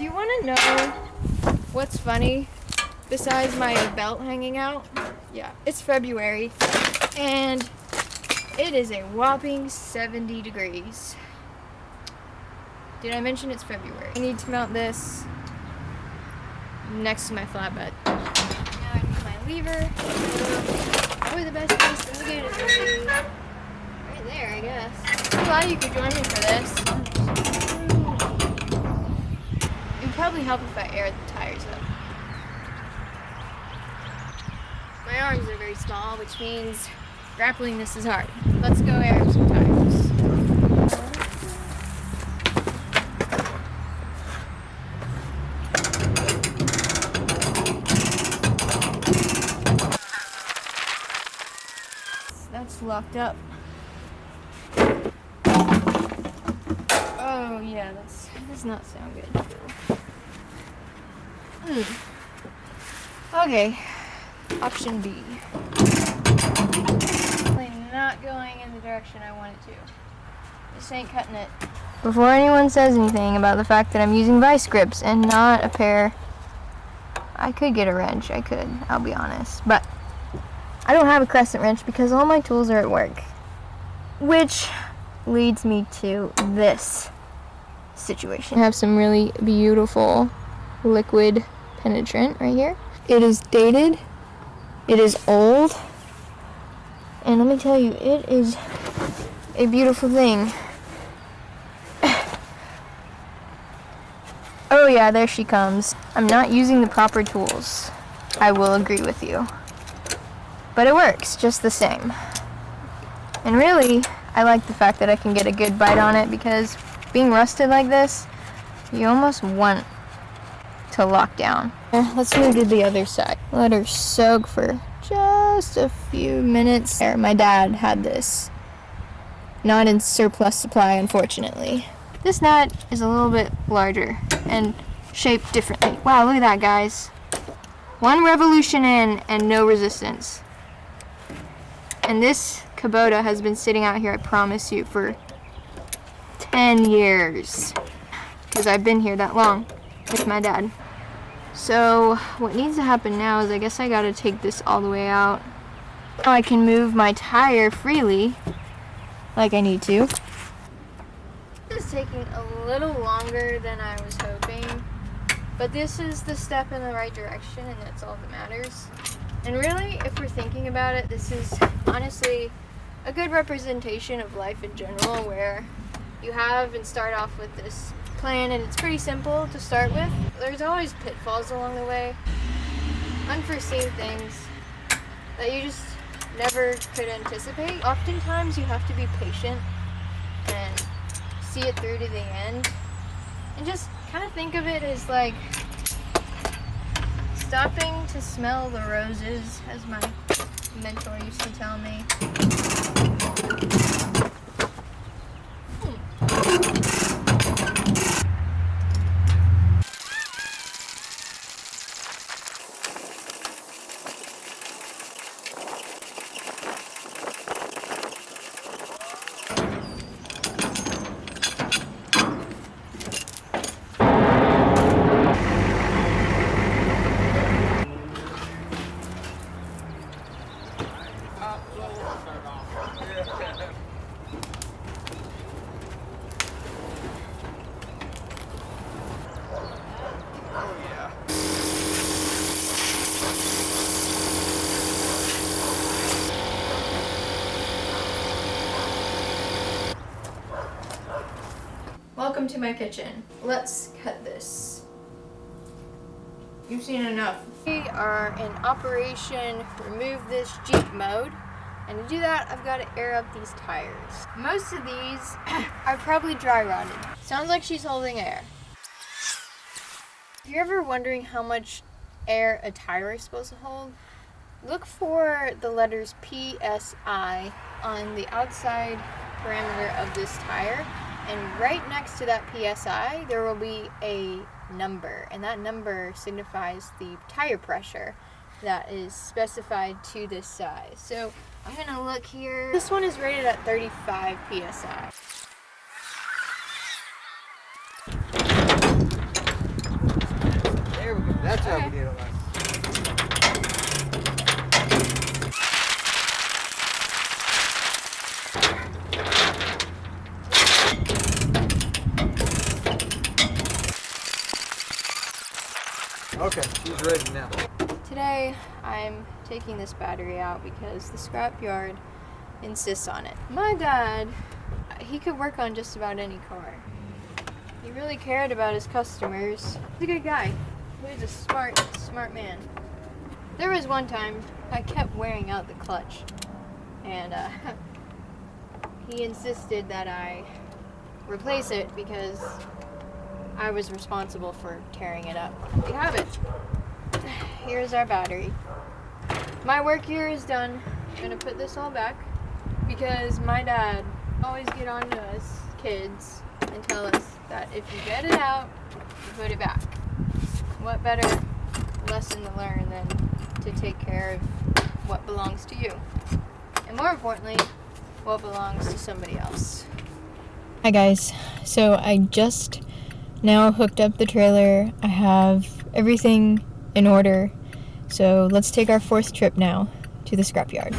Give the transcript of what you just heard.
Do you want to know what's funny besides my belt hanging out? Yeah, it's February and it is a whopping 70 degrees. Did I mention it's February? I need to mount this next to my flatbed. Now I need my lever. Probably the best place to get it would be right there, I guess. I'm glad you could join me for this. It would probably help if I aired the tires up. My arms are very small, which means grappling this is hard. Let's go air up some tires. That's locked up. Oh yeah, that does not sound good. Okay, option B. Not going in the direction I want it to. This ain't cutting it. Before anyone says anything about the fact that I'm using vice grips and not a pair, I could get a wrench. I could, I'll be honest. But I don't have a crescent wrench because all my tools are at work. Which leads me to this situation. I have some really beautiful liquid penetrant right here. It is dated. It is old. And let me tell you, it is a beautiful thing. Oh yeah, there she comes. I'm not using the proper tools. I will agree with you. But it works just the same. And really, I like the fact that I can get a good bite on it because being rusted like this, you almost want to lock down. Let's move to the other side. Let her soak for just a few minutes. There, my dad had this. Not in surplus supply, unfortunately. This nut is a little bit larger and shaped differently. Wow, look at that, guys. One revolution in and no resistance. And this Kubota has been sitting out here, I promise you, for 10 years. Because I've been here that long with my dad. So what needs to happen now is I guess I gotta take this all the way out. Now I can move my tire freely, like I need to. This is taking a little longer than I was hoping, but this is the step in the right direction and that's all that matters. And really, if we're thinking about it, this is honestly a good representation of life in general, where you have and start off with this plan and it's pretty simple to start with. There's always pitfalls along the way, unforeseen things that you just never could anticipate. Oftentimes you have to be patient and see it through to the end and just kind of think of it as like stopping to smell the roses, as my mentor used to tell me. Welcome to my kitchen. Let's cut this. You've seen enough. We are in Operation Remove This Jeep mode. And to do that, I've got to air up these tires. Most of these are probably dry rotted. Sounds like she's holding air. If you're ever wondering how much air a tire is supposed to hold, look for the letters PSI on the outside parameter of this tire. And right next to that PSI, there will be a number. And that number signifies the tire pressure that is specified to this size. So I'm going to look here. This one is rated at 35 PSI. That's how we did it last. Okay, she's ready now. Today, I'm taking this battery out because the scrapyard insists on it. My dad, he could work on just about any car. He really cared about his customers. He's a good guy. He was a smart man. There was one time I kept wearing out the clutch, and he insisted that I replace it because I was responsible for tearing it up. We have it. Here's our battery. My work here is done. I'm gonna put this all back because my dad always get on to us kids and tell us that if you get it out, you put it back. What better lesson to learn than to take care of what belongs to you? And more importantly, what belongs to somebody else. Hi guys, so I just now hooked up the trailer. I have everything in order. So let's take our fourth trip now to the scrapyard.